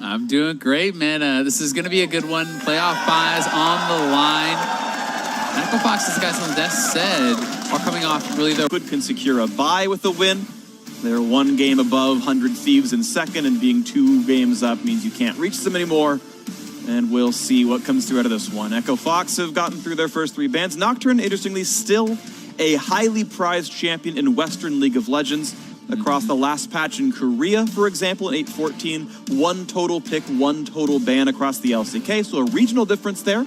I'm doing great, man. This is going to be a good one. Playoff buys on the line. Echo Fox, as the guys on the desk said, are coming off really though. Good can secure a bye with a win. They're one game above 100 Thieves in second, and being 2 games up means you can't reach them anymore. And we'll see what comes through out of this one. Echo Fox have gotten through their first 3 bans. Nocturne, interestingly, still a highly prized champion in Western League of Legends. Across the last patch in Korea, for example, in 8.14, 1 total pick, 1 total ban across the LCK. So a regional difference there.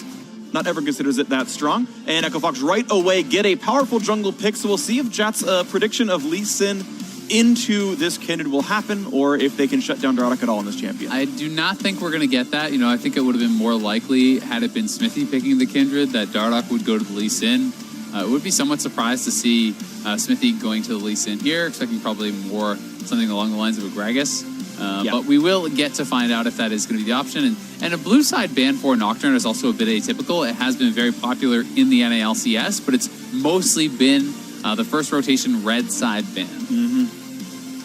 Not everyone considers it that strong. And Echo Fox right away get a powerful jungle pick. So we'll see if Jat's prediction of Lee Sin into this Kindred will happen, or if they can shut down Dardoch at all in this champion. I do not think we're going to get that. I think it would have been more likely, had it been Smithy picking the Kindred, that Dardoch would go to the Lee Sin. It would be somewhat surprised to see Smithy going to the Lee Sin here, expecting probably more something along the lines of a Gragas. But we will get to find out if that is going to be the option. And a blue side ban for Nocturne is also a bit atypical. It has been very popular in the NALCS, but it's mostly been the first rotation red side ban.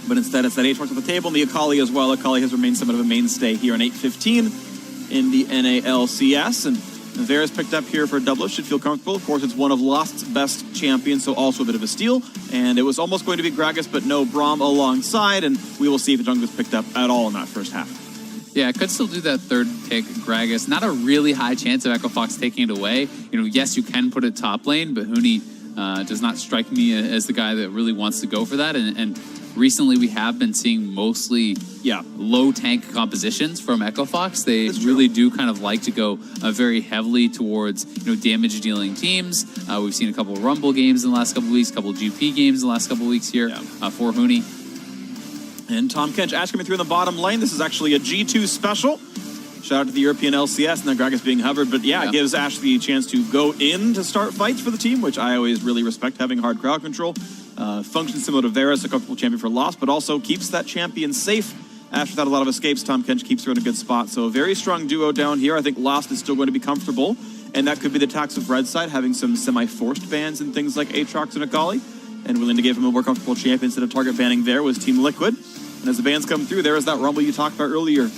But instead, it's that H-Marks at the table, and the Akali as well. Akali has remained somewhat of a mainstay here in 8.15 in the NALCS. And Vera's picked up here for a double. Should feel comfortable. Of course, it's one of Lost's best champions, so also a bit of a steal. And it was almost going to be Gragas, but no Braum alongside. And we will see if the jungle is picked up at all in that first half. Yeah, I could still do that third pick, Gragas. Not a really high chance of Echo Fox taking it away. Yes, you can put it top lane, but Huni does not strike me as the guy that really wants to go for that. And recently, we have been seeing mostly low tank compositions from Echo Fox. They really do kind of like to go very heavily towards damage dealing teams. We've seen a couple of Rumble games in the last couple of weeks, a couple of GP games in the last couple of weeks here for Huni. And Tom Kench, Ash coming through in the bottom lane. This is actually a G2 special. Shout out to the European LCS and then Gragas being hovered. But it gives Ash the chance to go in to start fights for the team, which I always really respect, having hard crowd control. Functions similar to Varus, a comfortable champion for Lost, but also keeps that champion safe. Ash without a lot of escapes, Tom Kench keeps her in a good spot. So a very strong duo down here. I think Lost is still going to be comfortable. And that could be the tax of Red side, having some semi-forced bans and things like Aatrox and Akali. And willing to give him a more comfortable champion instead of target banning there was Team Liquid. And as the bans come through, there is that Rumble you talked about earlier.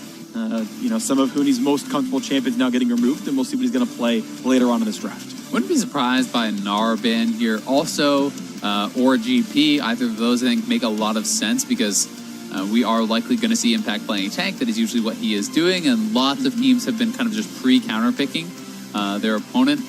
Some of Huni's most comfortable champions now getting removed, and we'll see what he's going to play later on in this draft. Wouldn't be surprised by a Gnar ban here also, or GP. Either of those, I think, make a lot of sense because we are likely going to see Impact playing tank. That is usually what he is doing, and lots of teams have been kind of just pre-counter-picking their opponent.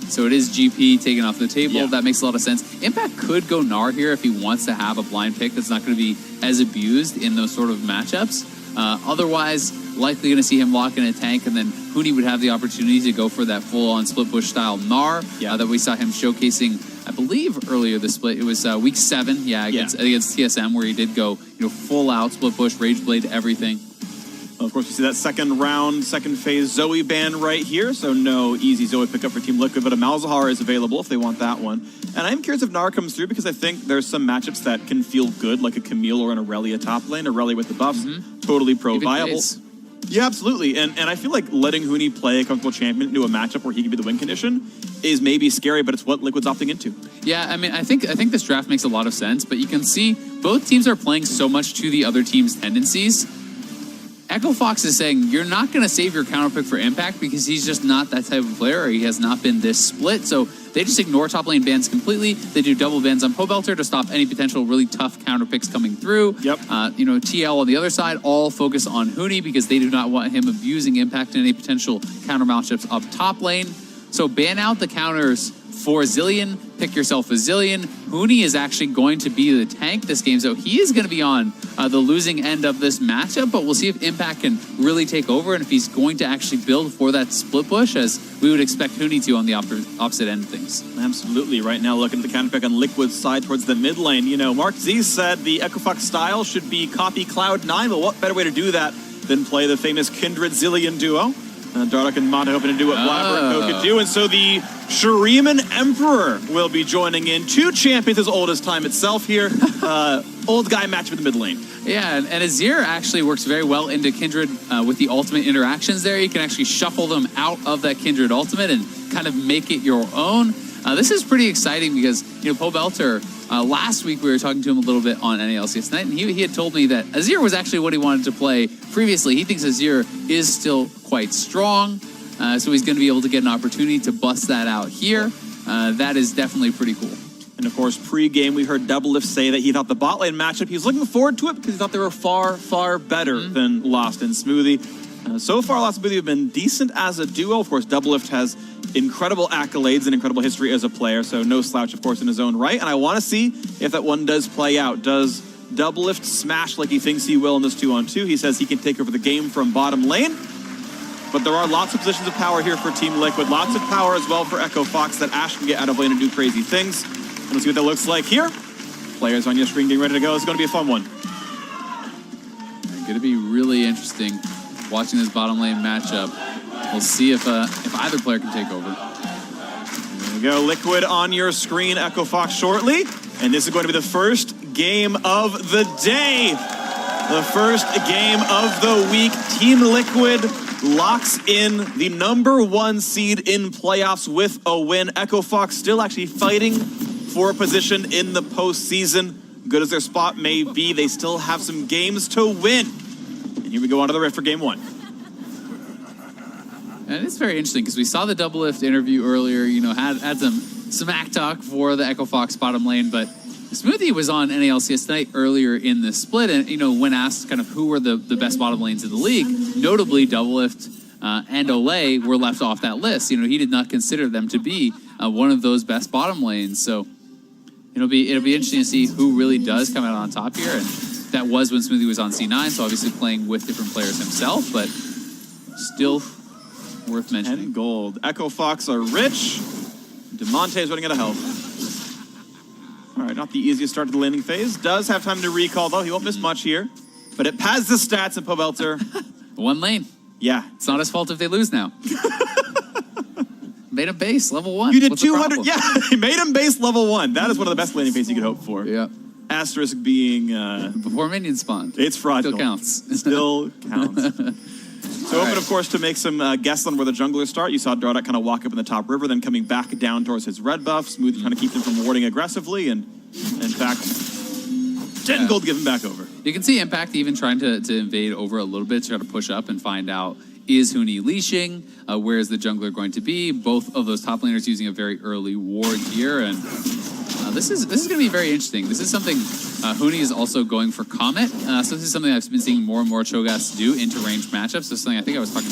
So it is GP taken off the table. Yeah. That makes a lot of sense. Impact could go Gnar here if he wants to have a blind pick that's not going to be as abused in those sort of matchups. Otherwise, likely going to see him lock in a tank, and then Huni would have the opportunity to go for that full-on split push style Gnar that we saw him showcasing, I believe, earlier this split. It was week 7, against TSM, where he did go full-out split push, Rage Blade, everything. Well, of course, we see that second round, second phase Zoe ban right here, so no easy Zoe pickup for Team Liquid, but a Malzahar is available if they want that one. And I'm curious if Gnar comes through because I think there's some matchups that can feel good, like a Camille or an Aurelia top lane, Aurelia with the buffs, totally pro-viable. Yeah, absolutely. And I feel like letting Huni play a comfortable champion into a matchup where he can be the win condition is maybe scary, but it's what Liquid's opting into. Yeah, I mean, I think this draft makes a lot of sense, but you can see both teams are playing so much to the other team's tendencies. Echo Fox is saying, you're not going to save your counter pick for Impact because he's just not that type of player, or he has not been this split. So they just ignore top lane bans completely. They do double bans on Pobelter to stop any potential really tough counter picks coming through. TL on the other side all focus on Huni because they do not want him abusing Impact in any potential counter matchups up top lane. So ban out the counters for Zilean, pick yourself a Zilean. Huni is actually going to be the tank this game, so he is going to be on the losing end of this matchup, but we'll see if Impact can really take over and if he's going to actually build for that split push, as we would expect Huni to on the opposite end of things. Absolutely. Right now, looking at the counter pick on Liquid's side towards the mid lane. Mark Z said the Echo Fox style should be copy Cloud9, but what better way to do that than play the famous Kindred Zilean duo? Dardoch and Mata hoping to do what Blabber and Co could do. And so the Shuriman Emperor will be joining in. 2 champions as old as time itself here. Old guy match with the mid lane. Yeah, and Azir actually works very well into Kindred with the ultimate interactions there. You can actually shuffle them out of that Kindred ultimate and kind of make it your own. This is pretty exciting because, Pobelter last week we were talking to him a little bit on NALCS Night, and he had told me that Azir was actually what he wanted to play previously. He thinks Azir is still quite strong, so he's going to be able to get an opportunity to bust that out here. That is definitely pretty cool. And of course, pre-game, we heard Doublelift say that he thought the bot lane matchup, he was looking forward to it because he thought they were far, far better than Lost and Smoothie. So far, Lost and Smoothie have been decent as a duo. Of course, Doublelift has incredible accolades and incredible history as a player, so no slouch, of course, in his own right. And I want to see if that one does play out. Does Doublelift smash like he thinks he will in this 2-on-2? He says he can take over the game from bottom lane. But there are lots of positions of power here for Team Liquid. Lots of power as well for Echo Fox that Ash can get out of lane and do crazy things. And let's see what that looks like here. Players on your screen getting ready to go. It's going to be a fun one. Going to be really interesting watching this bottom lane matchup. We'll see if either player can take over. There we go. Liquid on your screen. Echo Fox shortly. And this is going to be the first game of the day. The first game of the week. Team Liquid locks in the #1 seed in playoffs with a win. Echo Fox still actually fighting for a position in the postseason. Good as their spot may be, they still have some games to win. And here we go on to the rift for game 1. And it's very interesting because we saw the Doublelift interview earlier, you know, had some smack talk for the Echo Fox bottom lane, but Smoothie was on NALCS Night earlier in the split, and, you know, when asked kind of who were the best bottom lanes in the league, notably Doublelift and Olay were left off that list. You know, he did not consider them to be one of those best bottom lanes, so it'll be interesting to see who really does come out on top here, and that was when Smoothie was on C9, so obviously playing with different players himself, but still worth mentioning. 10 gold. Echo Fox are rich. DeMonte is running out of health. All right, not the easiest start to the landing phase. Does have time to recall, though. He won't miss much here. But it pads the stats in Pobelter. One lane. Yeah. It's not his fault if they lose now. Made him base, level 1. You did What's the 200. problem? Yeah, he made him base level 1. That is one of the best landing phases you could hope for. Yeah. Asterisk being... Before minions spawned. It's fraudulent. Still counts. Still counts. So open, of course, to make some guesses on where the junglers start. You saw Dardak kind of walk up in the top river, then coming back down towards his red buff. Smooth trying to keep them from warding aggressively, and in fact, 10 gold given back over. You can see Impact even trying to invade over a little bit to try to push up and find out, is Huni leashing? Where is the jungler going to be? Both of those top laners using a very early ward here, and this is going to be very interesting. This is something Huni is also going for Comet. So this is something I've been seeing more and more Cho'Gath do into ranged matchups. This is something I think I was talking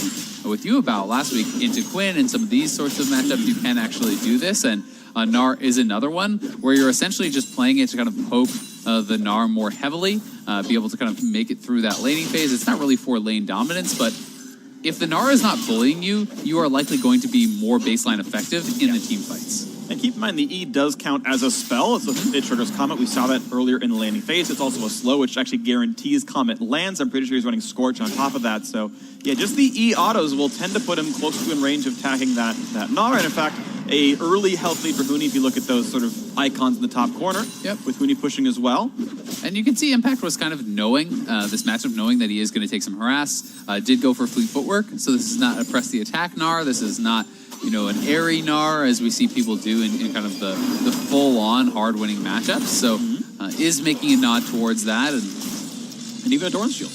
with you about last week. Into Quinn and some of these sorts of matchups, you can actually do this. And Gnar is another one where you're essentially just playing it to kind of poke the Gnar more heavily, be able to kind of make it through that laning phase. It's not really for lane dominance, but if the Gnar is not bullying you, you are likely going to be more baseline effective in the team fights. And keep in mind, the E does count as a spell. So it triggers Comet. We saw that earlier in the landing phase. It's also a slow, which actually guarantees Comet lands. I'm pretty sure he's running Scorch on top of that. So, yeah, just the E autos will tend to put him close to in range of tagging that Gnar. And in fact, a early health lead for Huni if you look at those sort of icons in the top corner. Yep. With Huni pushing as well. And you can see Impact was kind of knowing this matchup, knowing that he is going to take some harass. Did go for fleet footwork. So this is not a press the attack Gnar. This is not, you know, an airy Gnar as we see people do in kind of the full-on hard-winning matchups. So is making a nod towards that. And even a Dorn's Shield,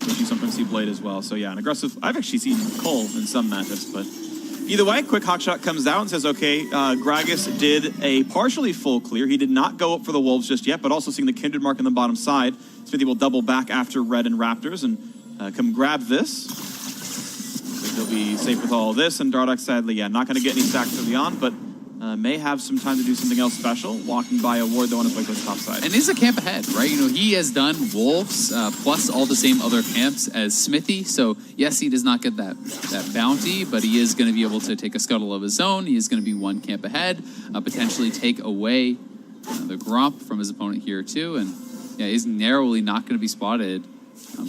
which you sometimes see Blade as well. So yeah, an aggressive... I've actually seen Cole in some matchups, but either way, quick hotshot comes out and says, okay, Gragas did a partially full clear. He did not go up for the Wolves just yet, but also seeing the Kindred mark on the bottom side. Smithy will double back after Red and Raptors and come grab this. He'll be safe with all of this, and Dardak sadly, yeah, not going to get any stacks early on, but may have some time to do something else special, walking by a ward though on his way to the top side. And is a camp ahead, right? You know, he has done Wolves plus all the same other camps as Smithy, so yes, he does not get that bounty, but he is going to be able to take a scuttle of his own. He is going to be one camp ahead, potentially take away the Gromp from his opponent here too, and yeah, he's narrowly not going to be spotted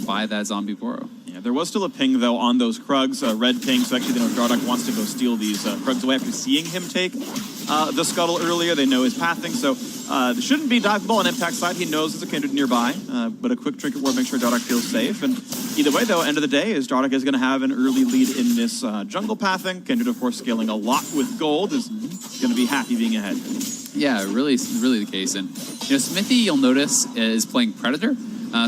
by that zombie Boro. Yeah, there was still a ping, though, on those Krugs, red ping, so actually they know Dardak wants to go steal these Krugs away after seeing him take the scuttle earlier. They know his pathing, so there shouldn't be diveable on Impact side. He knows there's a Kindred nearby, but a quick trinket ward makes sure Dardak feels safe. And either way, though, end of the day, is Dardak is going to have an early lead in this jungle pathing. Kindred, of course, scaling a lot with gold, is going to be happy being ahead. Yeah, really the case. And Smithy, you'll notice, is playing Predator.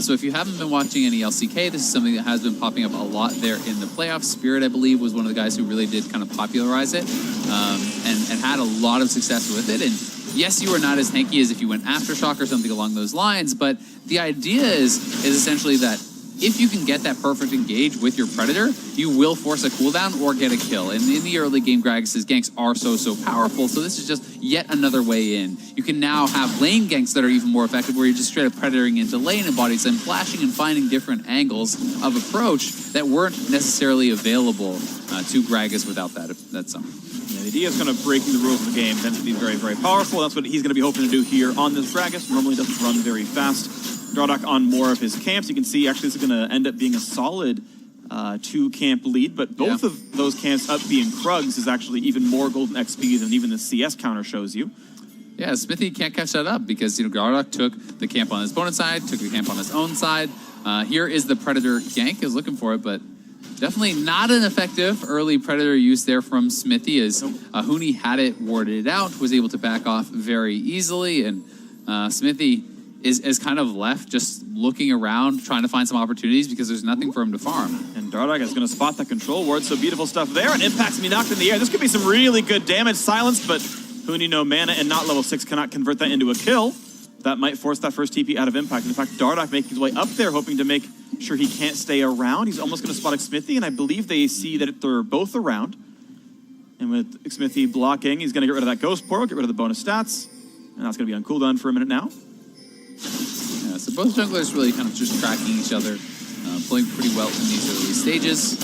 So if you haven't been watching any LCK, this is something that has been popping up a lot there in the playoffs. Spirit, I believe, was one of the guys who really did kind of popularize it and had a lot of success with it. And yes, you are not as tanky as if you went Aftershock or something along those lines, but the idea is essentially that if you can get that perfect engage with your Predator, you will force a cooldown or get a kill. And in the early game, Gragas' ganks are so powerful, so this is just yet another way in. You can now have lane ganks that are even more effective, where you're just straight up Predatoring into lane and bodies and flashing and finding different angles of approach that weren't necessarily available to Gragas without that summon. Yeah, the idea is kind of breaking the rules of the game tends to be very powerful. That's what he's going to be hoping to do here on this Gragas. Normally doesn't run very fast. Dardoch on more of his camps. You can see actually this is going to end up being a solid 2-camp lead, but both of those camps up being Krugs is actually even more golden XP than even the CS counter shows you. Yeah, Smithy can't catch that up because Dardoch took the camp on his opponent's side, took the camp on his own side. Here is the Predator gank. He was looking for it, but definitely not an effective early Predator use there from Smithy, as Huni had it warded out, was able to back off very easily, and Smithy is kind of left just looking around, trying to find some opportunities because there's nothing for him to farm. And Dardoch is going to spot that control ward, so beautiful stuff there, and Impact's going to be knocked in the air. This could be some really good damage. Silenced, but Huni, no mana and not level 6, cannot convert that into a kill. That might force that first TP out of Impact. In fact, Dardoch making his way up there, hoping to make sure he can't stay around. He's almost going to spot Smithy, and I believe they see that they're both around. And with Smithy blocking, he's going to get rid of that Ghost Portal, get rid of the bonus stats, and that's going to be on cooldown for a minute now. Yeah, so both junglers really kind of just tracking each other, playing pretty well in these early stages.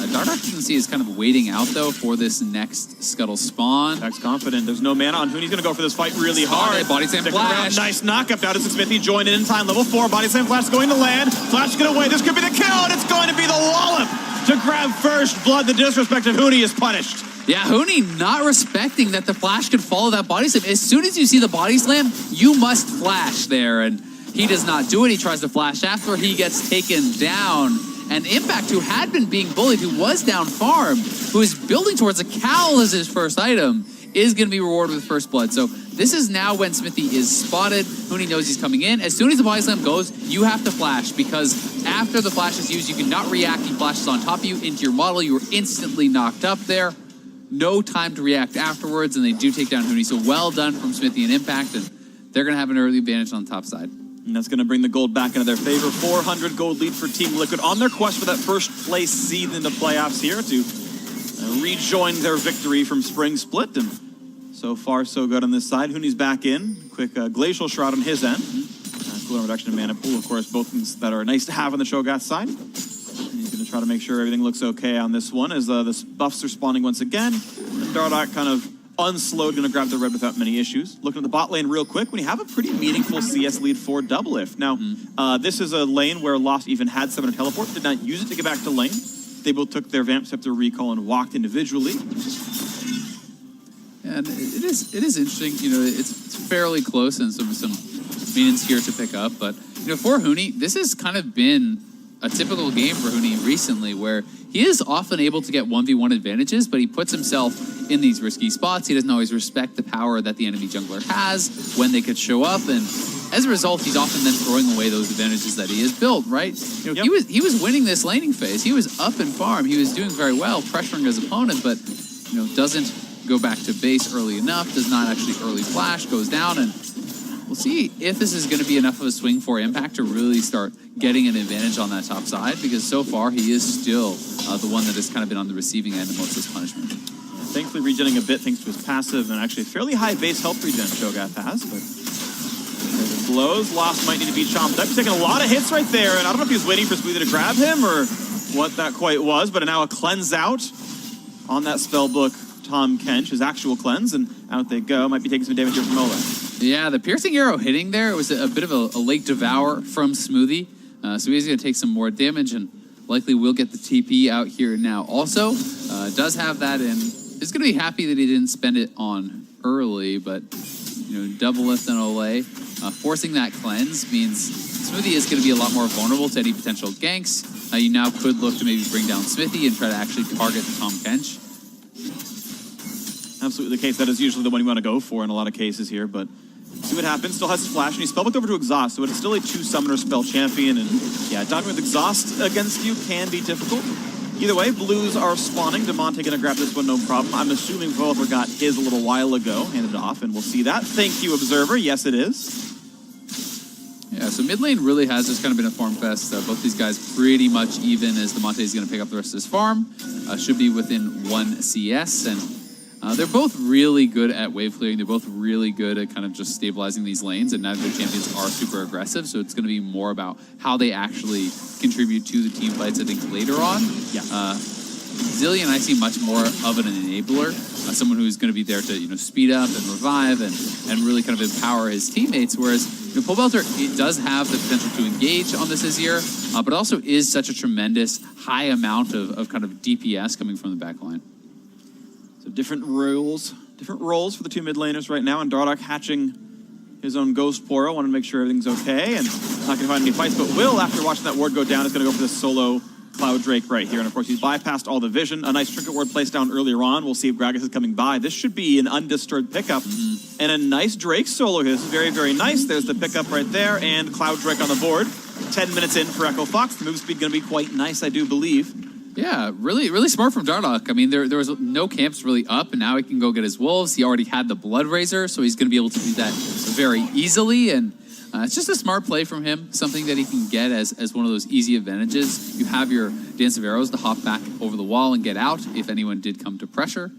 Dardoch, you can see, is kind of waiting out, though, for this next Scuttle spawn. Attack's confident. There's no mana on Huni's going to go for this fight really hard. Body Slam Flash. Nice knockup. Down to Smithy. Join in time. Level 4. Body Slam Flash is going to land. Flash is going to win. This could be the kill, and it's going to be the wallop to grab first blood. The disrespect of Huni is punished. Yeah, Huni not respecting that the flash could follow that body slam. As soon as you see the body slam, you must flash there, and he does not do it. He tries to flash after. He gets taken down. And Impact, who had been being bullied, who was down farm, who is building towards a cowl as his first item, is going to be rewarded with first blood. So this is now when Smithy is spotted. Huni knows he's coming in. As soon as the body slam goes, you have to flash, because after the flash is used, you cannot react. He flashes on top of you into your model. You are instantly knocked up there. No time to react afterwards, and they do take down Huni. So well done from Smithy and Impact, and they're going to have an early advantage on the top side. And that's going to bring the gold back into their favor. 400 gold lead for Team Liquid on their quest for that first place seed in the playoffs here to rejoin their victory from Spring Split. And so far, so good on this side. Huni's back in. Quick Glacial Shroud on his end. Cooldown reduction and mana pool, of course, both things that are nice to have on the Shogat's side. And he's going to try to make sure everything looks okay on this one as the buffs are spawning once again. And Dardoch kind of unslowed, going to grab the red without many issues. Looking at the bot lane real quick, when you have a pretty meaningful CS lead for Doublelift. Now, this is a lane where Lost even had Summon and Teleport, did not use it to get back to lane. They both took their Vamp Scepter recall and walked individually. And it is interesting, it's fairly close and some minions here to pick up, but for Huni, this has kind of been a typical game for Huni recently, where he is often able to get 1v1 advantages, but he puts himself in these risky spots. He doesn't always respect the power that the enemy jungler has when they could show up, and as a result, he's often then throwing away those advantages that he has built, right? He was winning this laning phase. He was up in farm. He was doing very well, pressuring his opponent, but doesn't go back to base early enough, does not actually early flash, goes down, and we'll see if this is going to be enough of a swing for Impact to really start getting an advantage on that top side, because so far he is still the one that has kind of been on the receiving end of most of this punishment. Thankfully regenerating a bit thanks to his passive, and actually fairly high base health regen Shogat has, but the blows. Lost might need to be chomped up. He's taking a lot of hits right there, and I don't know if he was waiting for Smoothy to grab him or what that quite was, but now a cleanse out on that spellbook Tom Kench, his actual cleanse, and out they go. Might be taking some damage here from Ola. Yeah, the piercing arrow hitting there, it was a bit of a late devour from Smoothie, so he's going to take some more damage, and likely will get the TP out here now. Also, does have that in. He's going to be happy that he didn't spend it on early, but Doublelift and Olay forcing that cleanse means Smoothie is going to be a lot more vulnerable to any potential ganks. You now could look to maybe bring down Smithy and try to actually target Tom Kench. absolutely the case. That is usually the one you want to go for in a lot of cases here, but see what happens. Still has his flash, and he's spellbooked over to Exhaust, so it's still a 2-summoner spell champion, and yeah, dodging with Exhaust against you can be difficult. Either way, Blues are spawning. Demonte gonna grab this one, no problem. I'm assuming Volver got his a little while ago, handed it off, and we'll see that. Thank you, Observer. Yes, it is. Yeah, so mid lane really has just kind of been a farm fest. Both these guys pretty much even, as Demonte is going to pick up the rest of his farm. Should be within 1 CS, and they're both really good at wave clearing. They're both really good at kind of just stabilizing these lanes, and neither champions are super aggressive, so it's going to be more about how they actually contribute to the team fights, I think, later on. Yeah. Zilean, I see much more of an enabler, someone who's going to be there to speed up and revive and really kind of empower his teammates. Whereas Pobelter, it does have the potential to engage on this Azir, but also is such a tremendous high amount of kind of DPS coming from the back line. So different roles for the two mid laners right now, and Dardoch hatching his own Ghost Poro. Wanted to make sure everything's okay, and not going to find any fights. But Will, after watching that ward go down, is going to go for this solo Cloud Drake right here. And of course, he's bypassed all the vision. A nice trinket ward placed down earlier on. We'll see if Gragas is coming by. This should be an undisturbed pickup. And a nice Drake solo here. This is very, very nice. There's the pickup right there, and Cloud Drake on the board. 10 minutes in for Echo Fox. The move speed going to be quite nice, I do believe. Yeah, really, really smart from Dardoch. I mean, there was no camps really up, and now he can go get his wolves. He already had the Blood Razor, so he's going to be able to do that very easily. And it's just a smart play from him, something that he can get as one of those easy advantages. You have your Dance of Arrows to hop back over the wall and get out if anyone did come to pressure.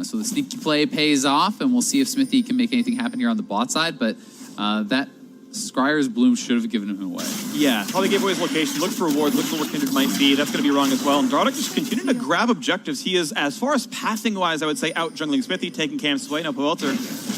So the sneaky play pays off, and we'll see if Smithy can make anything happen here on the bot side. But that Scryer's Bloom should have given him away. Yeah, probably gave away his location. Look for rewards, look for what Kindred might be. That's going to be wrong as well. And Dardoch just continuing to grab objectives. He is, as far as pathing-wise, I would say, out jungling Smithy, taking camps away. Now, Pobelter,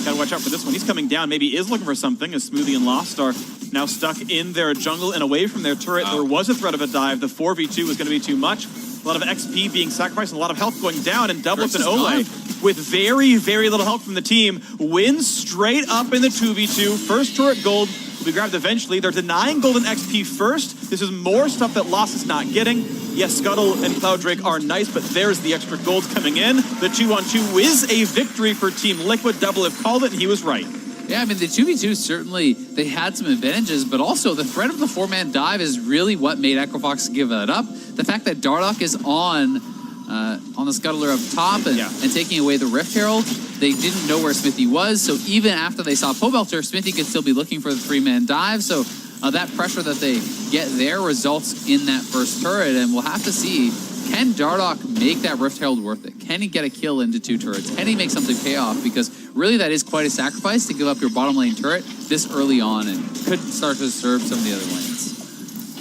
got to watch out for this one. He's coming down, maybe is looking for something, as Smoothie and Lost are now stuck in their jungle and away from their turret. There was a threat of a dive. The 4v2 was going to be too much. A lot of XP being sacrificed, and a lot of health going down, and Doublelift and Ole, with very, very little help from the team, wins straight up in the 2v2. First turret gold will be grabbed eventually. They're denying golden XP first. This is more stuff that Lost is not getting. Yes, Scuttle and Cloud Drake are nice, but there's the extra gold coming in. The 2-on-2 is a victory for Team Liquid. Doublelift called it, and he was right. Yeah, I mean, the 2v2 certainly, they had some advantages, but also the threat of the 4-man dive is really what made Echo Fox give it up. The fact that Dardoch is on the scuttler up top and taking away the Rift Herald, they didn't know where Smithy was, so even after they saw Pobelter, Smithy could still be looking for the 3-man dive, so that pressure that they get there results in that first turret, and we'll have to see, can Dardoch make that Rift Herald worth it? Can he get a kill into 2 turrets? Can he make something pay off? Because really that is quite a sacrifice to give up your bottom lane turret this early on, and could start to disturb some of the other lanes.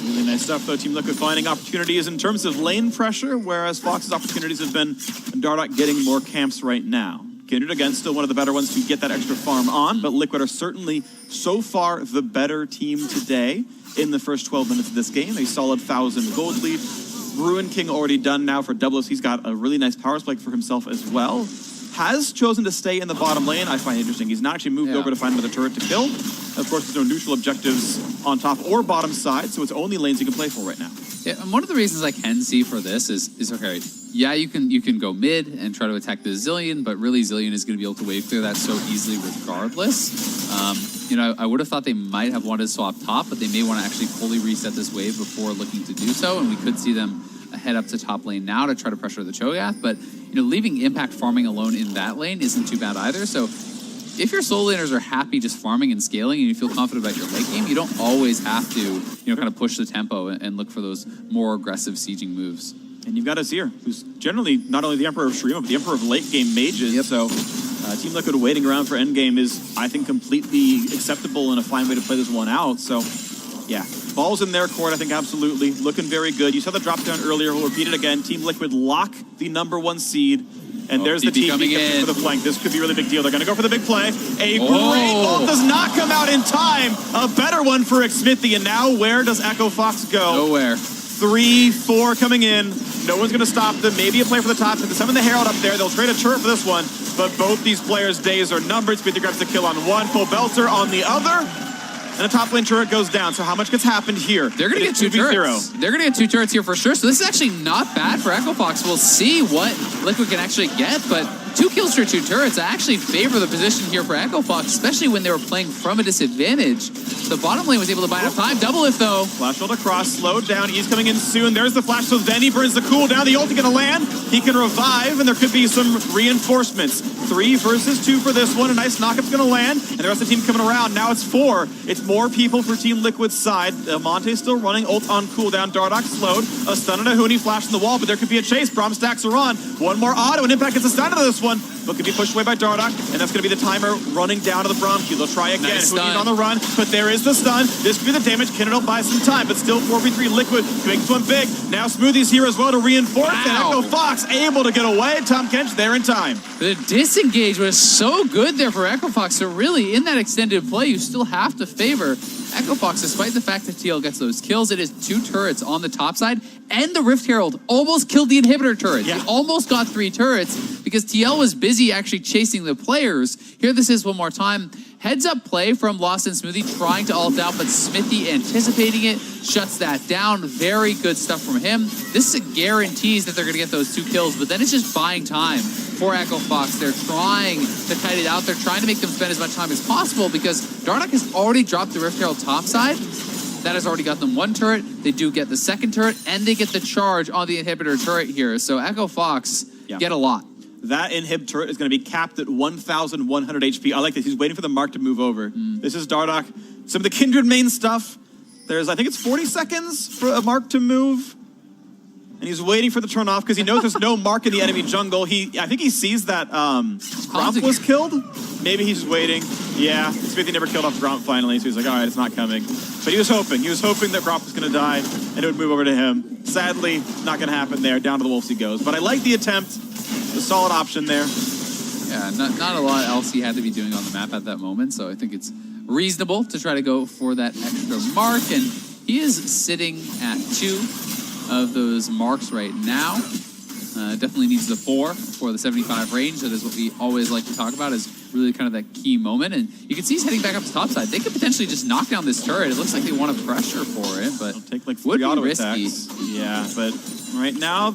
Really nice stuff, though. Team Liquid finding opportunities in terms of lane pressure, whereas Fox's opportunities have been Dardoch getting more camps right now. Kindred, again, still one of the better ones to get that extra farm on, but Liquid are certainly, so far, the better team today in the first 12 minutes of this game. A solid 1,000 gold lead. Ruin King already done now for Doublelift. He's got a really nice power spike for himself as well. Has chosen to stay in the bottom lane. I find it interesting. He's not actually moved over to find another turret to kill. Of course, there's no neutral objectives on top or bottom side, so it's only lanes you can play for right now. Yeah, and one of the reasons I can see for this is okay, yeah, you can go mid and try to attack the Zilean, but really Zilean is going to be able to wave clear that so easily regardless. I would have thought they might have wanted to swap top, but they may want to actually fully reset this wave before looking to do so, and we could see them head up to top lane now to try to pressure the Cho'Gath, but leaving Impact farming alone in that lane isn't too bad either. So if your solo laners are happy just farming and scaling and you feel confident about your late game, you don't always have to kind of push the tempo and look for those more aggressive sieging moves. And you've got Azir, who's generally not only the Emperor of Shurima, but the Emperor of late game mages. Yep. So Team Liquid waiting around for endgame is, I think, completely acceptable and a fine way to play this one out. So yeah, ball's in their court, I think, absolutely. Looking very good. You saw the drop down earlier. We'll repeat it again. Team Liquid lock the #1 seed. And there's the team coming in for the flank. This could be a really big deal. They're going to go for the big play. A great ult does not come out in time. A better one for Smithy. And now where does Echo Fox go? Nowhere. 3, 4 coming in. No one's going to stop them. Maybe a play for the top. To summon the Herald up there. They'll trade a turret for this one. But both these players' days are numbered. Smithy grabs the kill on one. Pobelter on the other. and a top lane turret goes down. So how much gets happened here? They're going to get 2 turrets. They're going to get 2 turrets here for sure. So this is actually not bad for Echo Fox. We'll see what Liquid can actually get, but 2 kills for 2 turrets. I actually favor the position here for Echo Fox, especially when they were playing from a disadvantage. The bottom lane was able to buy enough time. Double if though. Flash ult across, slowed down. He's coming in soon. There's the flash, so then he burns the cooldown. The ult is going to land. He can revive, and there could be some reinforcements. 3 versus 2 for this one. A nice knockup's going to land, and the rest of the team coming around. Now it's 4. It's more people for Team Liquid's side. Monte's still running. Ult on cooldown. Dardoch slowed. A stun and a Huni flash in the wall, but there could be a chase. Braum stacks are on. One more auto, and Impact gets a stun out of this one, but could be pushed away by Dardoch, and that's going to be the timer running down to the Braum queue. They'll try again. Nice Huni's on the run, but there is the stun. This could be the damage. Kindred will buy some time, but still 4v3 Liquid to make this one big. Now Smoothie's here as well to reinforce, and Echo Fox able to get away. Tom Kench there in time. The disengage was so good there for Echo Fox. So really, in that extended play, you still have to favor Echo Fox, despite the fact that TL gets those kills. It is 2 turrets on the top side, and the Rift Herald almost killed the inhibitor turret. Yeah. He almost got 3 turrets because TL was busy actually chasing the players. Here this is one more time. Heads up play from Lost and Smoothie trying to ult out, but Smithy anticipating it, shuts that down. Very good stuff from him. This is a guarantees that they're going to get those 2 kills, but then it's just buying time for Echo Fox. They're trying to kite it out. They're trying to make them spend as much time as possible because Dardoch has already dropped the Rift Herald topside. That has already got them 1 turret. They do get the 2nd turret, and they get the charge on the inhibitor turret here. So Echo Fox get a lot. That inhib turret is going to be capped at 1,100 HP. I like this. He's waiting for the mark to move over. This is Dardoch. Some of the Kindred main stuff. There's, I think it's 40 seconds for a mark to move. And he's waiting for the turn off because he knows there's no mark in the enemy jungle. I think he sees that Gromp was killed. Maybe he's just waiting. Yeah, Smithy never killed off Gromp finally, so he's like, all right, it's not coming. But he was hoping. He was hoping that Gromp was going to die and it would move over to him. Sadly, not going to happen there. Down to the Wolves he goes. But I like the attempt. A solid option there. Yeah, not a lot else he had to be doing on the map at that moment, so I think it's reasonable to try to go for that extra mark, and he is sitting at 2 of those marks right now. Definitely needs the 4 for the 75 range. That is what we always like to talk about, is really kind of that key moment, and you can see he's heading back up to top side. They could potentially just knock down this turret. It looks like they want to pressure for it, but it'll take like 3 would be auto risky. attacks. Yeah, but right now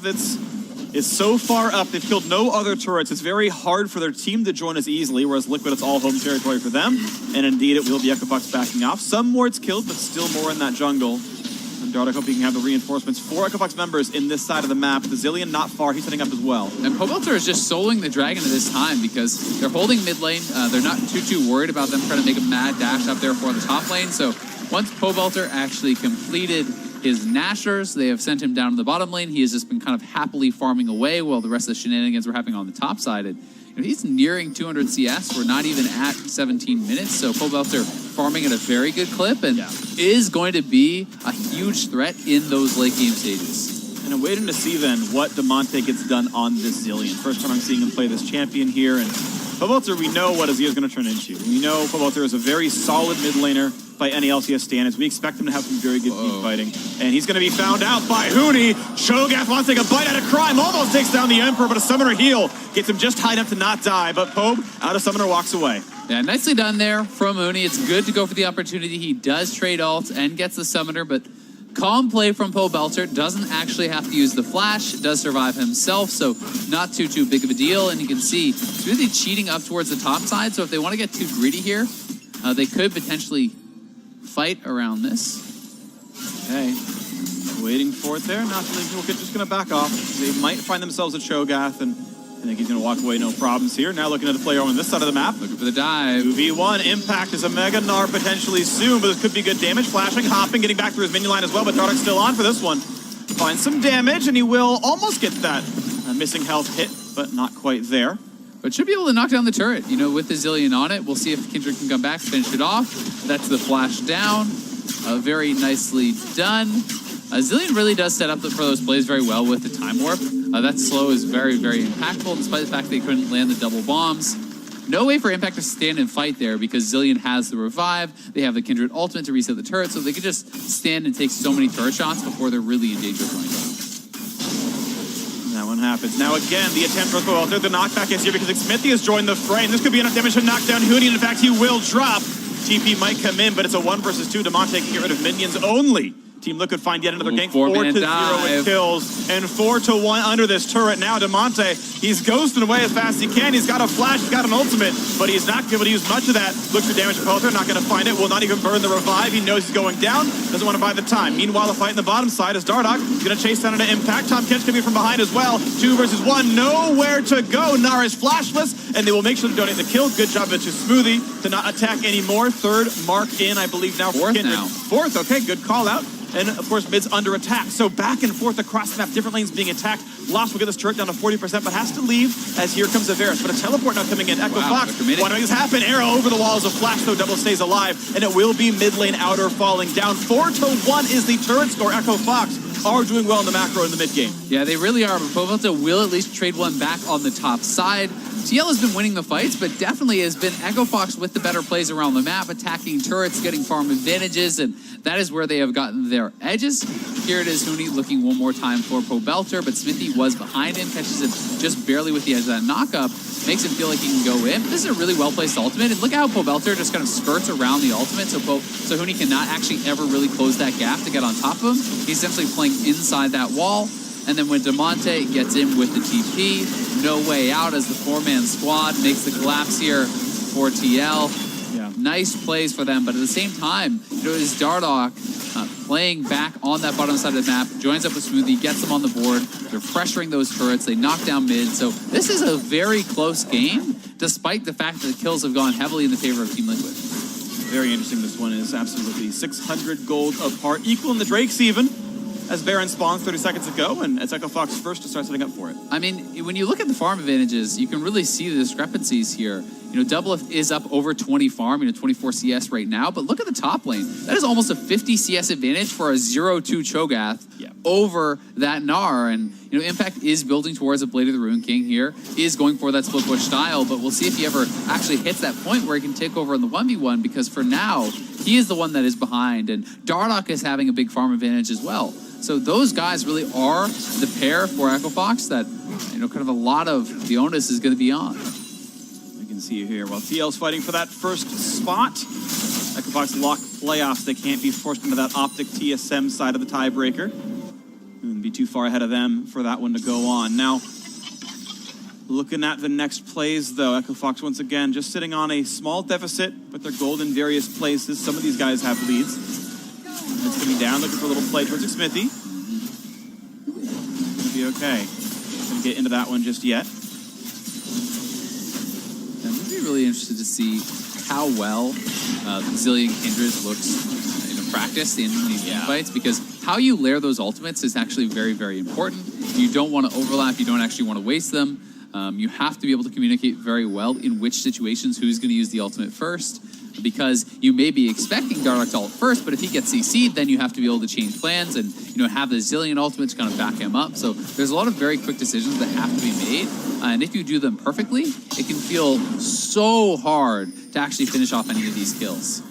it's so far up. They've killed no other turrets. It's very hard for their team to join us easily, whereas Liquid, it's all home territory for them. And indeed, it will be Echo Fox backing off. Some wards killed, but still more in that jungle. And Dardoch hoping he can have the reinforcements. 4 Echo Fox members in this side of the map. The Zillion not far. He's setting up as well. And Pobelter is just soloing the Dragon at this time because they're holding mid lane. They're not too worried about them trying to make a mad dash up there for the top lane. So once Pobelter actually completed his Nashers, they have sent him down to the bottom lane. He has just been kind of happily farming away while the rest of the shenanigans were happening on the top side. And he's nearing 200 CS. We're not even at 17 minutes. So Pobelter farming at a very good clip and is going to be a huge threat in those late game stages. And I'm waiting to see then what DeMonte gets done on this Zillion. First time I'm seeing him play this champion here. And Pobelter, we know what Azir is going to turn into. We know Pobelter is a very solid mid laner by any LCS standards. We expect him to have some very good team fighting. And he's going to be found out by Huni. Cho'Gath wants to take a bite out of Crime. Almost takes down the Emperor, but a Summoner heal gets him just high enough to not die. But Pobe, out of Summoner, walks away. Yeah, nicely done there from Huni. It's good to go for the opportunity. He does trade ult and gets the Summoner, but calm play from Pobelter. Doesn't actually have to use the flash. Does survive himself, so not too big of a deal. And you can see it's really cheating up towards the top side, so if they want to get too greedy here, they could potentially fight around this. Okay, waiting for it there. Not just going to back off. They might find themselves a Cho'Gath, and I think he's going to walk away, no problems here. Now looking at the player on this side of the map. Looking for the dive. 2v1, Impact is a Mega Gnar potentially soon, but this could be good damage. Flashing, hopping, getting back through his minion line as well, but Dardoch's still on for this one. Finds some damage, and he will almost get that missing health hit, but not quite there. But should be able to knock down the turret, with the Zillion on it. We'll see if Kindred can come back, finish it off. That's the flash down. Very nicely done. Zillion really does set up for those plays very well with the time warp. That slow is very impactful, despite the fact they couldn't land the double bombs. No way for Impact to stand and fight there because Zillion has the revive. They have the Kindred ultimate to reset the turret, so they could just stand and take so many turret shots before they're really in danger of going down. That one happens. Now again, the attempt for Pobelter. The knockback is here because Smithy has joined the fray. And this could be enough damage to knock down Huni. In fact, he will drop. TP might come in, but it's a 1 versus 2. Damonte can get rid of minions only. Team Liquid find yet another gank. 4-0 with kills and 4-1 under this turret. Now Damonte, he's ghosting away as fast as he can. He's got a flash, he's got an ultimate, but he's not able to use much of that. Looks for damage to Pelter, not going to find it. Will not even burn the revive. He knows he's going down, doesn't want to buy the time. Meanwhile, the fight in the bottom side is Dardoch. He's going to chase down into Impact. Tom Kench coming from behind as well. 2 versus 1, nowhere to go. Nara is flashless, and they will make sure to donate the kill. Good job to Smoothie to not attack anymore. Third mark in, I believe now. Fourth now. Fourth, okay, good call out. And, of course, mid's under attack. So back and forth across the map, different lanes being attacked. Lost will get this turret down to 40%, but has to leave as here comes Averis. But a teleport now coming in. Echo Fox, why don't this happen? Arrow over the walls of Flash, though Double stays alive. And it will be mid lane outer falling down. 4-1 is the turret score. Echo Fox are doing well in the macro in the mid game. Yeah, they really are, but Povelta will at least trade one back on the top side. TL has been winning the fights, but definitely has been Echo Fox with the better plays around the map, attacking turrets, getting farm advantages, and that is where they have gotten their edges. Here it is, Huni looking one more time for Pobelter, but Smithy was behind him, catches him just barely with the edge of that knockup, makes him feel like he can go in. This is a really well-placed ultimate, and look how Pobelter just kind of skirts around the ultimate, so Huni cannot actually ever really close that gap to get on top of him. He's essentially playing inside that wall. And then when Damonte gets in with the TP, no way out as the 4-man squad makes the collapse here for TL. Yeah. Nice plays for them, but at the same time, you know, is Dardoch playing back on that bottom side of the map, joins up with Smoothie, gets them on the board. They're pressuring those turrets. They knock down mid. So this is a very close game, despite the fact that the kills have gone heavily in the favor of Team Liquid. Very interesting. This one is absolutely 600 gold apart, equal in the Drakes even. As Baron spawns 30 seconds ago, and it's Echo Fox first to start setting up for it. I mean, when you look at the farm advantages, you can really see the discrepancies here. You know, Doublelift is up over 20 farm, 24 CS right now, but look at the top lane. That is almost a 50 CS advantage for a 0-2 Cho'Gath over that Gnar. And, you know, Impact is building towards a Blade of the Ruin King here, is going for that split push style, but we'll see if he ever actually hits that point where he can take over in the 1v1, because for now, he is the one that is behind, and Dardoch is having a big farm advantage as well. So those guys really are the pair for Echo Fox that, you know, kind of a lot of the onus is going to be on. You can see here, while TL's fighting for that first spot, Echo Fox lock playoffs. They can't be forced into that Optic TSM side of the tiebreaker. It wouldn't be too far ahead of them for that one to go on. Now, looking at the next plays, though, Echo Fox once again just sitting on a small deficit with their gold in various places. Some of these guys have leads. It's coming down, looking for a little play towards Smithy. Gonna be okay. Gonna get into that one just yet. I'm gonna be really interested to see how well Zillion Kindred looks in practice in these team fights, because how you layer those ultimates is actually very, very important. You don't want to overlap. You don't actually want to waste them. You have to be able to communicate very well in which situations who's going to use the ultimate first, because you may be expecting Dardoch to ult first, but if he gets CC'd, then you have to be able to change plans and, you know, have the Zillion ultimate to kind of back him up. So there's a lot of very quick decisions that have to be made, and if you do them perfectly, it can feel so hard to actually finish off any of these kills.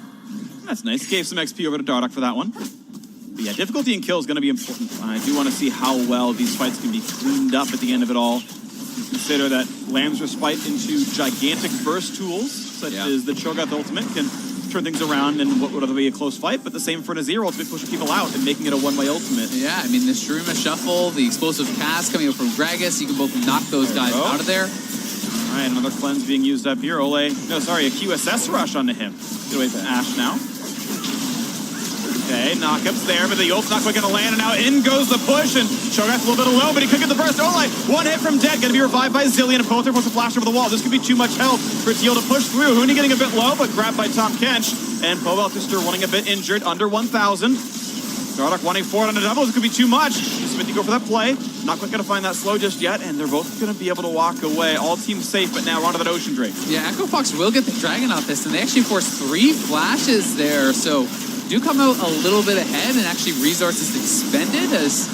That's nice. Gave some XP over to Dardoch for that one. But yeah, difficulty in kill is going to be important. I do want to see how well these fights can be cleaned up at the end of it all. Consider that Lamb's Respite into gigantic burst tools, such as the Cho'Gath ultimate, can turn things around in what would otherwise be a close fight, but the same for Nazir ultimate, pushing people out and making it a one-way ultimate. Yeah, I mean, the Shurima Shuffle, the explosive cast coming up from Gragas, you can both knock those guys out of there. All right, another cleanse being used up here. A QSS rush onto him. Get away from Ashe now. Okay, knockup's there, but the ult's not quite going to land, and now in goes the push, and Cho'Gath a little bit alone, but he could get the burst. Ole, one hit from dead, going to be revived by Zillion, and Poulter puts a flash over the wall. This could be too much help for TL to push through. Huni getting a bit low, but grabbed by Tom Kench, and Pobelter running a bit injured, under 1,000. Dardoch wanting forward on the double. This could be too much. Smithy go for that play. Not quite going to find that slow just yet, and they're both going to be able to walk away. All teams safe, but now we're onto that Ocean Drake. Yeah, Echo Fox will get the Dragon off this, and they actually force 3 flashes there, so do come out a little bit ahead, and actually resources expended as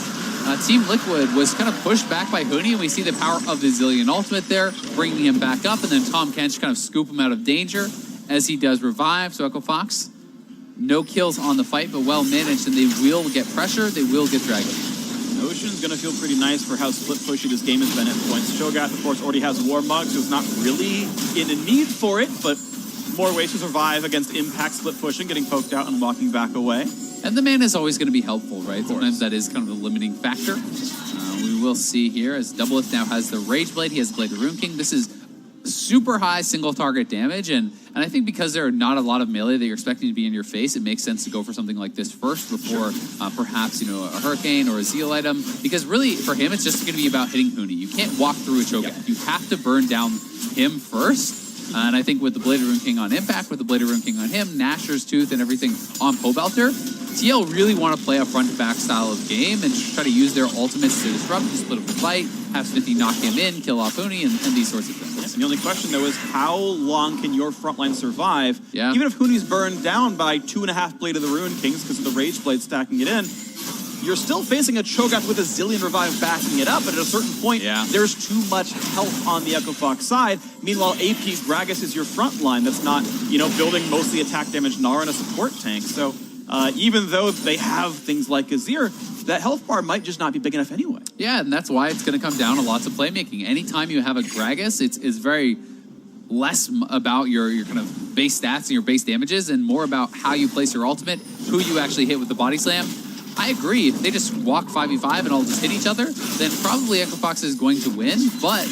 Team Liquid was kind of pushed back by Huni, and we see the power of the Zillion ultimate there, bringing him back up, and then Tom Kench kind of scoop him out of danger as he does revive. So Echo Fox, no kills on the fight, but well managed, and they will get pressure, they will get Dragon. Ocean's going to feel pretty nice for how split pushy this game has been at points. Cho'Gath, of course, already has War Mug, so it's not really in a need for it, but more ways to survive against Impact split pushing, getting poked out and walking back away. And the mana is always going to be helpful, right? Sometimes that is kind of a limiting factor. We will see here as Doublelift now has the Rage Blade. He has Blade of Rune King. This is super high single target damage, and I think because there are not a lot of melee that you're expecting to be in your face, it makes sense to go for something like this first before perhaps, you know, a Hurricane or a Zeal item, because really for him it's just going to be about hitting Huni. You can't walk through a Cho'Gath. You have to burn down him first. And I think with the Blade of Rune King on Impact, with the Blade of Rune King on him, Nasher's Tooth and everything on Pobelter, TL really want to play a front-to-back style of game and try to use their ultimates to disrupt, to split up the fight, have Smithy knock him in, kill off Huni, and these sorts of things. And the only question, though, is how long can your front line survive? Yeah. Even if Huni's burned down by 2.5 Blade of the Rune Kings because of the Rage Blade stacking it in, you're still facing a Cho'Gath with a zillion revive backing it up, but at a certain point, there's too much health on the Echo Fox side. Meanwhile, AP Gragas is your front line that's not, you know, building mostly attack damage Gnar and a support tank. So even though they have things like Azir, that health bar might just not be big enough anyway. Yeah, and that's why it's going to come down to lots of playmaking. Anytime you have a Gragas, it's very less about your kind of base stats and your base damages and more about how you place your ultimate, who you actually hit with the body slam. I agree, if they just walk 5v5 and all just hit each other, then probably Echo Fox is going to win, but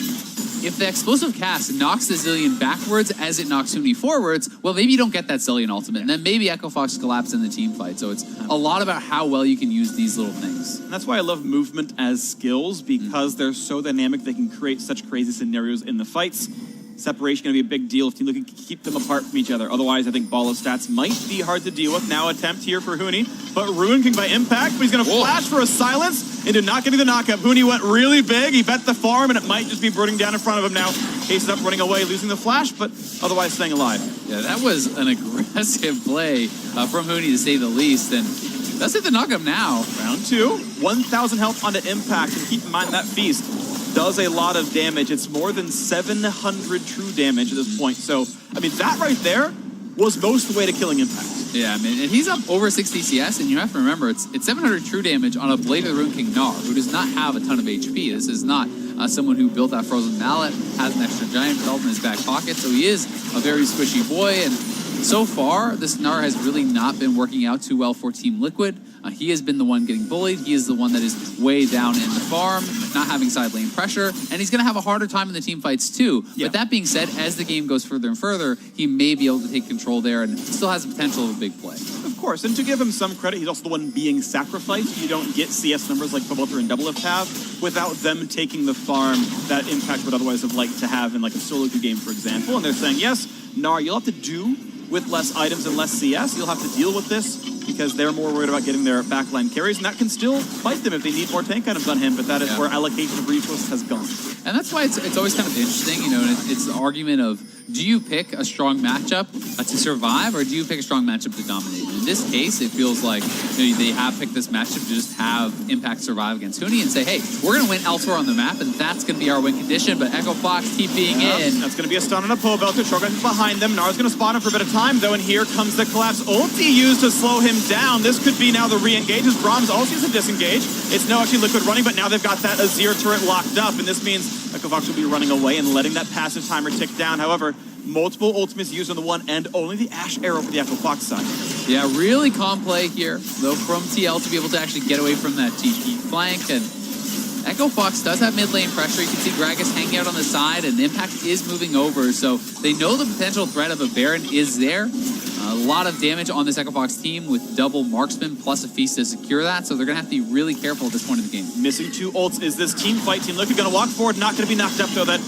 if the explosive cast knocks the Zillion backwards as it knocks Huni forwards, well, maybe you don't get that Zillion ultimate, and then maybe Echo Fox collapses in the team fight. So it's a lot about how well you can use these little things. And that's why I love movement as skills, because they're so dynamic, they can create such crazy scenarios in the fights. Separation going to be a big deal if you can keep them apart from each other. Otherwise, I think Ball of Stats might be hard to deal with. Now attempt here for Huni, but Rune King by Impact, but he's going to flash for a silence into not getting the knockup. Huni went really big. He bet the farm, and it might just be burning down in front of him now. Case it up, running away, losing the flash, but otherwise staying alive. Yeah, that was an aggressive play from Huni, to say the least, and that's it, the knockup now. Round 2, 1,000 health onto Impact, and keep in mind that Feast does a lot of damage. It's more than 700 true damage at this point. So, I mean, that right there was most of the way to killing Impact. Yeah, I mean, and he's up over 60 CS, and you have to remember, it's 700 true damage on a Blade of the Rune King Gnar, who does not have a ton of HP. This is not someone who built that Frozen Mallet, has an extra Giant belt in his back pocket, so he is a very squishy boy, and so far, this Gnar has really not been working out too well for Team Liquid. He has been the one getting bullied. He is the one that is way down in the farm, not having side lane pressure, and he's going to have a harder time in the team fights too. Yeah. But that being said, as the game goes further and further, he may be able to take control there and still has the potential of a big play. Of course, and to give him some credit, he's also the one being sacrificed. You don't get CS numbers like Pobelter and Doublelift have without them taking the farm that Impact would otherwise have liked to have in like a solo queue game, for example. And they're saying, yes, Gnar, you'll have to do with less items and less CS. You'll have to deal with this because they're more worried about getting their backline carries, and that can still fight them if they need more tank items on him, but that is where allocation of resources has gone. And that's why it's always kind of interesting, you know, and it's the argument of, do you pick a strong matchup to survive, or do you pick a strong matchup to dominate? In this case, it feels like they have picked this matchup to just have Impact survive against Huni and say, hey, we're going to win elsewhere on the map, and that's going to be our win condition, but Echo Fox TPing in. That's going to be a stun on a Pobelter. Cho'Gath is behind them. Nar's going to spot him for a bit of time, though, and here comes the collapse. Ulti used to slow him down. This could be now the re-engage, as Brahms also used to disengage. It's no actually Liquid running, but now they've got that Azir turret locked up, and this means Echo Fox will be running away and letting that passive timer tick down. However, multiple ultimates used on the one and only the Ash Arrow for the Echo Fox side. Yeah, really calm play here, though, from TL to be able to actually get away from that TP flank. And Echo Fox does have mid lane pressure. You can see Gragas hanging out on the side, and Impact is moving over. So they know the potential threat of a Baron is there. A lot of damage on this Echo Fox team with double marksman plus a Feast to secure that. So they're going to have to be really careful at this point in the game. Missing 2 ults is this team fight. Team Liquid going to walk forward, not going to be knocked up, though. That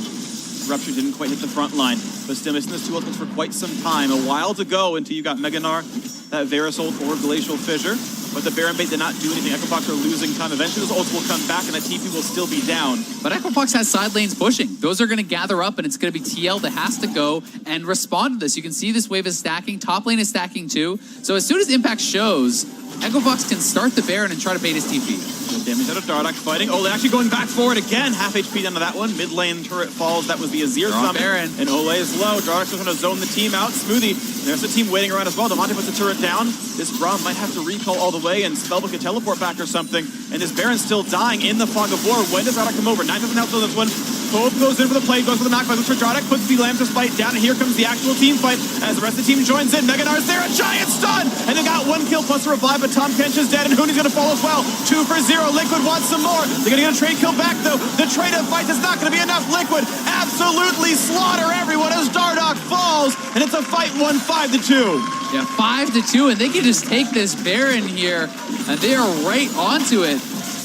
Rupture didn't quite hit the front line, but still missing those 2 ultimates for quite some time. A while to go until you got Mega Gnar, that Varus ult or Glacial Fissure. But the Baron bait did not do anything. Echo Fox are losing time. Eventually those ults will come back and the TP will still be down. But Echo Fox has side lanes pushing. Those are going to gather up, and it's going to be TL that has to go and respond to this. You can see this wave is stacking. Top lane is stacking too. So as soon as Impact shows, Echo Fox can start the Baron and try to bait his TP. Good damage out of Dardak fighting. Ole actually going back forward again. Half HP down to that one. Mid lane turret falls. That was the Azir summon. Baron. And Ole is low. Dardak's just going to zone the team out. Smoothie. There's the team waiting around as well. Devontae puts the turret down. This Braum might have to recall all the way and Spellbook a teleport back or something. And this Baron's still dying in the fog of war. When does Dardak come over? 9,000 health on this one. Pope goes in for the play, goes for the knockback. Looks for Dradek, puts the Lamb's fight down, and here comes the actual team fight as the rest of the team joins in. Mega Nar's there, a giant stun! And they got 1 kill plus a revive, but Tom Kench is dead, and Hooney's gonna fall as well. 2 for 0. Liquid wants some more. They're gonna get a trade kill back, though. The trade-up fight is not gonna be enough. Liquid absolutely slaughter everyone as Dardoch falls, and it's a fight 1-5-2. Yeah, 5-2, and they can just take this Baron here, and they are right onto it.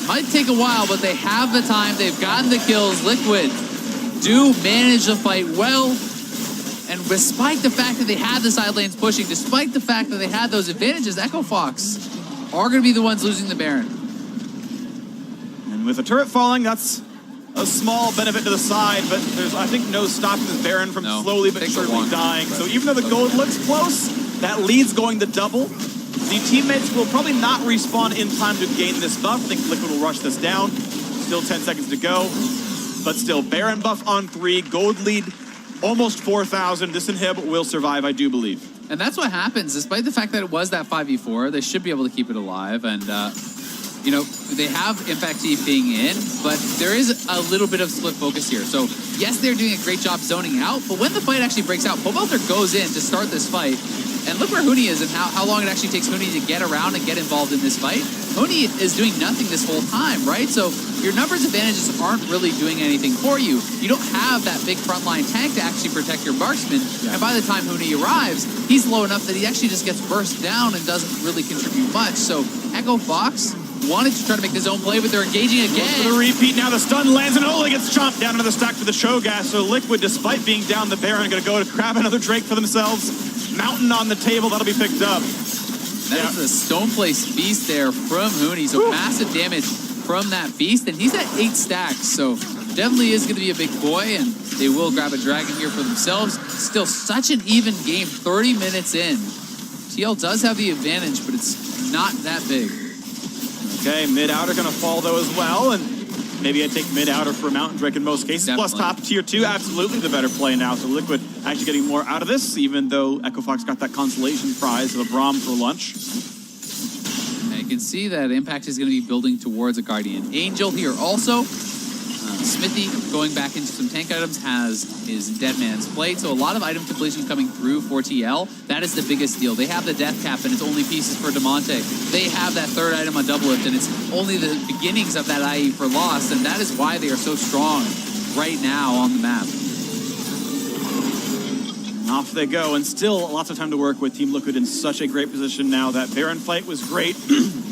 Might take a while, but they have the time. They've gotten the kills. Liquid do manage the fight well, and despite the fact that they had the side lanes pushing, despite the fact that they had those advantages, Echo Fox are going to be the ones losing the Baron. And with the turret falling, that's a small benefit to the side, but there's, I think, no stopping this Baron from slowly but surely dying. So even though the gold looks close, that lead's going to double. The teammates will probably not respawn in time to gain this buff. I think Liquid will rush this down. Still 10 seconds to go. But still, Baron buff on 3, gold lead almost 4,000. This inhib will survive, I do believe. And that's what happens. Despite the fact that it was that 5v4, they should be able to keep it alive. And, you know, they have Impact T being in, but there is a little bit of split focus here. So, yes, they're doing a great job zoning out, but when the fight actually breaks out, Pobelter goes in to start this fight. And look where Hooney is and how long it actually takes Hooney to get around and get involved in this fight. Hooney is doing nothing this whole time, right? So your numbers advantages aren't really doing anything for you. You don't have that big frontline tank to actually protect your marksman. Yeah. And by the time Hooney arrives, he's low enough that he actually just gets burst down and doesn't really contribute much. So Echo Fox wanted to try to make his own play, but they're engaging again. For the repeat now, the stun lands and Ola gets chomped down into the stack for the Shogas. So Liquid, despite being down the Baron, going to go to grab another Drake for themselves. Mountain on the table, that'll be picked up. That is a Stone Place Feast there from Hooney. So massive damage from that Feast, and he's at 8 stacks. So definitely is going to be a big boy, and they will grab a Dragon here for themselves. Still such an even game, 30 minutes in. TL does have the advantage, but it's not that big. Okay, mid-outer going to fall, though, as well, and maybe I take mid-outer for Mountain Drake in most cases. Definitely. Plus top tier 2, absolutely the better play now. So Liquid actually getting more out of this, even though Echo Fox got that consolation prize of a Braum for lunch. And you can see that Impact is going to be building towards a Guardian Angel here also. Smithy, going back into some tank items, has his Dead Man's Plate. So a lot of item completion coming through for TL. That is the biggest deal. They have the Death Cap, and it's only pieces for Demonte. They have that 3rd item on Double Lift, and it's only the beginnings of that IE for Lost, and that is why they are so strong right now on the map. Off they go, and still lots of time to work with Team Liquid in such a great position now. That Baron fight was great.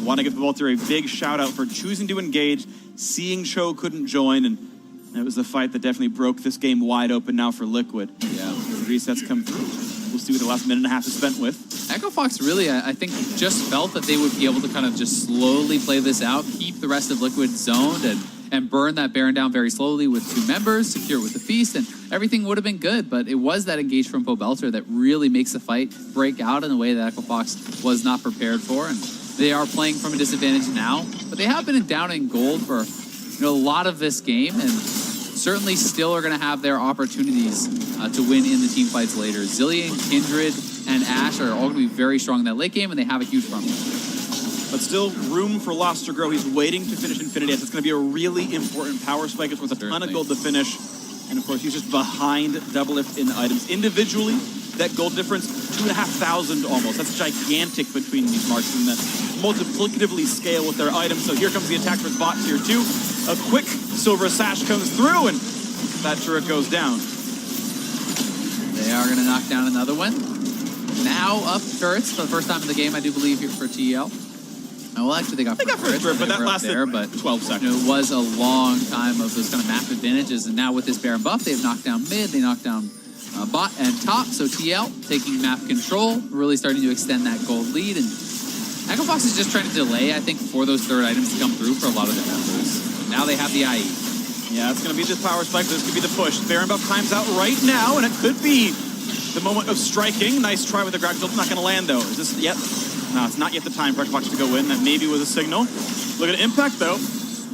Want to give both a big shout out for choosing to engage, seeing Cho couldn't join, and it was the fight that definitely broke this game wide open now for Liquid. Yeah. Resets come through. We'll see what the last minute and a half is spent with. Echo Fox really, I think, just felt that they would be able to kind of just slowly play this out, keep the rest of Liquid zoned, and burn that Baron down very slowly with 2 members, secure with the Feast, and everything would have been good. But it was that engage from Pobelter that really makes the fight break out in a way that Echo Fox was not prepared for. And they are playing from a disadvantage now, but they have been down in gold for a lot of this game, and certainly still are going to have their opportunities to win in the team fights later. Zillion, Kindred, and Ashe are all going to be very strong in that late game, and they have a huge front line. But still room for Lost to grow. He's waiting to finish Infinity. It's going to be a really important power spike. It's worth a ton of gold to finish. And of course, he's just behind Double Lift in items. Individually, that gold difference, 2,500 almost. That's gigantic between these marksmen that multiplicatively scale with their items. So here comes the attack for bot tier 2. A quick silver sash comes through, and that turret goes down. They are going to knock down another one. Now up turrets for the first time in the game, I do believe, here for TL. Well, actually, they got first turret, but that lasted there, but 12 seconds. It was a long time of those kind of map advantages, and now with this Baron buff, they've knocked down mid, they knocked down bot and top, so TL taking map control, really starting to extend that gold lead, and Echo Fox is just trying to delay, I think, for those 3rd items to come through for a lot of their members. Now they have the IE. Yeah, it's going to be this power spike, this could be the push. Baron buff times out right now, and it could be the moment of striking. Nice try with the Greg. Not going to land, though. Is this yet? No, it's not yet the time for Echo Fox to go in. That maybe was a signal. Look at Impact, though.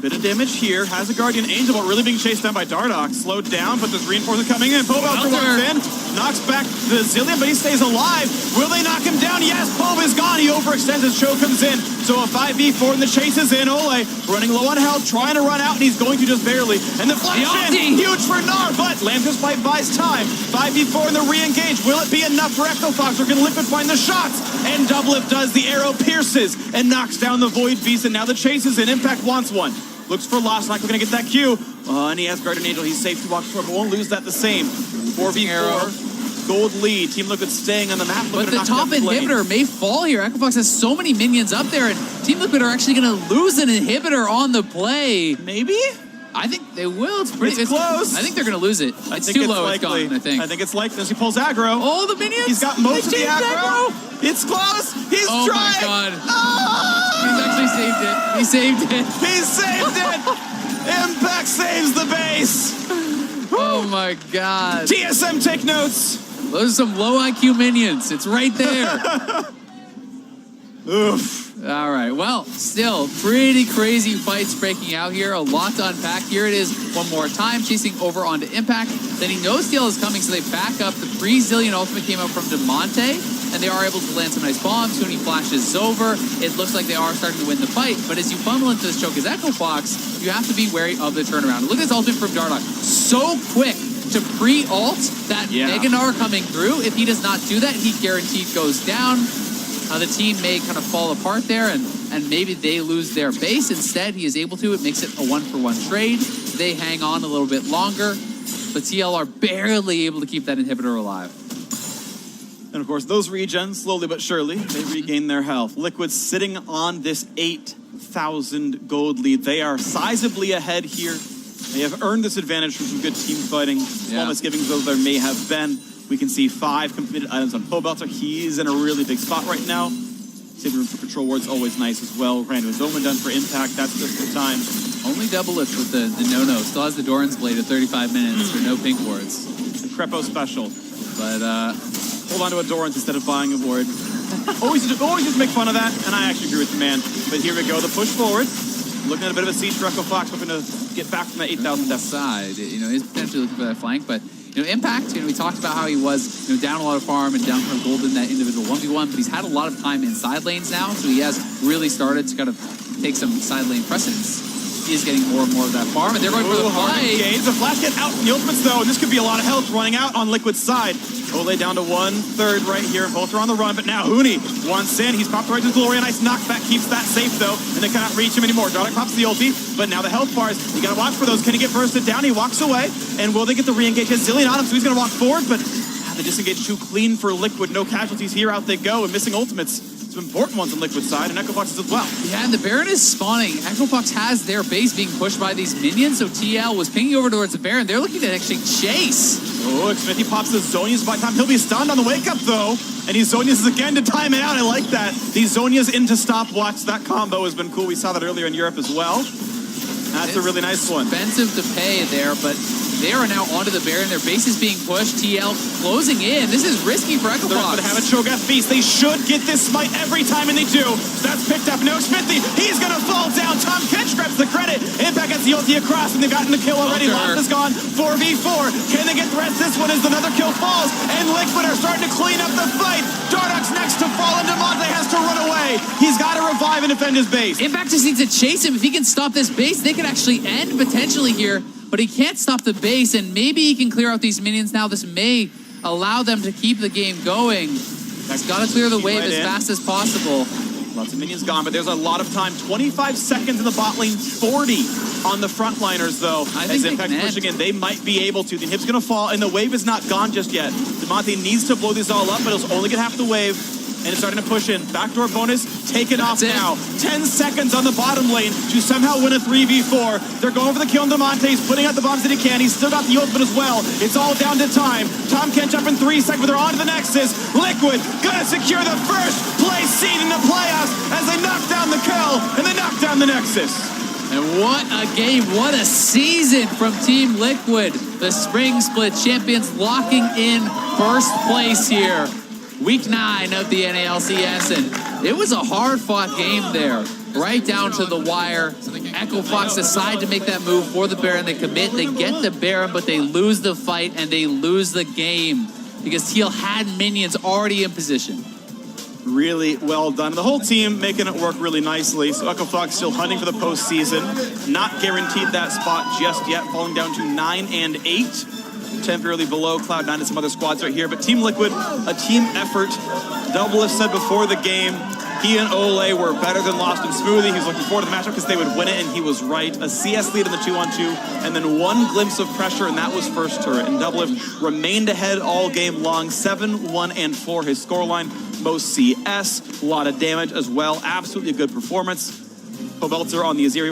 Bit of damage here. Has a Guardian Angel, but really being chased down by Dardoch. Slowed down, but there's reinforcement coming in. Pobelter walks in, knocks back the Zillion, but he stays alive. Will they knock him down? Yes, Pob is gone. He overextends as Cho comes in. So a 5v4 and the chase is in. Ole running low on health, trying to run out, and he's going to just barely. And the flash in, huge for Gnar, but Lancer's Fight buys time. 5v4 and the re-engage. Will it be enough for Echo Fox, or can Liquid find the shots? And Doublelift does. The arrow pierces and knocks down the Void Beast, and now the chase is in. Impact wants one. Looks for Lost, not gonna get that Q. And he has Guardian Angel, he's safe to walk forward, but won't lose that the same. 4v4, gold lead. Team Liquid staying on the map. But the top inhibitor may fall here. Echo Fox has so many minions up there, and Team Liquid are actually gonna lose an inhibitor on the play. Maybe? I think they will. It's close. I think they're gonna lose it. It's too low. It's gone, I think. I think it's likely as he pulls aggro. Oh, the minions! He's got most of the aggro. It's close. He's trying. Oh my god. He's actually saved it. He saved it. He saved it. Impact saves the base. Oh my god. TSM, take notes. Those are some low IQ minions. It's right there. Oof. All right, well, still pretty crazy fights breaking out here. A lot to unpack. Here it is one more time, chasing over onto Impact. Then he knows TL is coming, so they back up. The pre-Zillion ultimate came out from Demonte, and they are able to land some nice bombs. Tuni flashes over. It looks like they are starting to win the fight, but as you funnel into this choke as Echo Fox, you have to be wary of the turnaround. Look at this ultimate from Dardoch. So quick to pre-ult that Mega Gnar coming through. If he does not do that, he guaranteed goes down. The team may kind of fall apart there, and maybe they lose their base. Instead, he is able to. It makes it a 1-for-1 trade. They hang on a little bit longer, but TL are barely able to keep that inhibitor alive. And of course, those regens, slowly but surely, they regain their health. Liquid sitting on this 8,000 gold lead. They are sizably ahead here. They have earned this advantage from some good team fighting. Small misgivings though there may have been. We can see 5 completed items on Pobelter. He's in a really big spot right now. Saving room for control ward's always nice as well. Random Zoma done for Impact. That's just the time. Only Doublelift with the no-no. Still has the Doran's Blade at 35 minutes for no pink wards. The Crepo special. But hold on to a Doran's instead of buying a ward. always just make fun of that, and I actually agree with the man. But here we go, the push forward. Looking at a bit of a siege for Echo Fox, hoping to get back from that 8,000 death side. You know, he's potentially looking for that flank, but Impact, we talked about how he was, down a lot of farm and down from gold in that individual 1v1, but he's had a lot of time in side lanes now, so he has really started to kind of take some side lane precedence. He is getting more and more of that farm, and they're going for the play. The flash get out from the ultimates, though, and this could be a lot of health running out on Liquid's side. Ole down to 1/3 right here. Both are on the run, but now Huni wants in. He's popped right to Glory. A nice knockback keeps that safe, though, and they cannot reach him anymore. Dardoch pops the ulti, but now the health bars. You got to watch for those. Can he get bursted down? He walks away, and will they get the re-engage? He has Zillion on him, so he's going to walk forward, but the disengage too clean for Liquid. No casualties here. Out they go, and missing ultimates. Some important ones on Liquid side, and Echo Fox as well. Yeah, and the Baron is spawning. Echo Fox has their base being pushed by these minions, so TL was pinging over towards the Baron. They're looking to actually chase. Oh, Smithy pops the Zonias by time. He'll be stunned on the wake-up, though. And he Zonias again to time it out. I like that. These Zonias into stopwatch. That combo has been cool. We saw that earlier in Europe as well. That's a really nice one. Expensive to pay there, but they are now onto the Baron. Their base is being pushed. TL closing in. This is risky for Echo Fox. They're going to have a Cho'Gath Beast. They should get this smite every time, and they do. That's picked up. No, Smithy. He's going to fall down. Tom Kench grabs the credit. Impact gets the ulti across, and they've gotten the kill already. Loft is gone. 4v4. Can they get the rest? This one is another kill falls, and Liquid are starting to clean up the fight. Dardoch's next to fall, and Demonte has to run away. He's got to revive and defend his base. Impact just needs to chase him. If he can stop this base, they could actually end potentially here. But he can't stop the base, and maybe he can clear out these minions now. This may allow them to keep the game going. He's got to clear the wave as fast as possible. Lots of minions gone, but there's a lot of time. 25 seconds in the bot lane, 40 on the frontliners, though. As Impact's pushing in, they might be able to. The inhib's going to fall, and the wave is not gone just yet. Demonte needs to blow these all up, but he'll only get half the wave. And it's starting to push in. Backdoor bonus, taken off now. 10 seconds on the bottom lane to somehow win a 3v4. They're going for the kill on Demonte. He's putting out the bombs that he can. He's still got the ultimate as well. It's all down to time. Tom Kench up in 3 seconds, but they're on to the Nexus. Liquid gonna secure the first place seed in the playoffs as they knock down the kill and they knock down the Nexus. And what a game, what a season from Team Liquid. The Spring Split champions locking in first place here. Week 9 of the NALCS, and it was a hard-fought game there, right down to the wire. Echo Fox decide to make that move for the Baron. They commit, they get the Baron, but they lose the fight and they lose the game because Teal had minions already in position. Really well done. The whole team making it work really nicely. So Echo Fox still hunting for the postseason. Not guaranteed that spot just yet, falling down to 9 and 8. Temporarily below Cloud9 and some other squads right here. But Team Liquid, a team effort. Double said before the game, he and Ole were better than Lost and Smoothie. He was looking forward to the matchup because they would win it, and he was right. A CS lead in the 2-on-2, and then one glimpse of pressure, and that was first turret. And Doublelift remained ahead all game long, 7-1-4 his scoreline. Most CS, a lot of damage as well. Absolutely a good performance. Pobelter on the Aziri.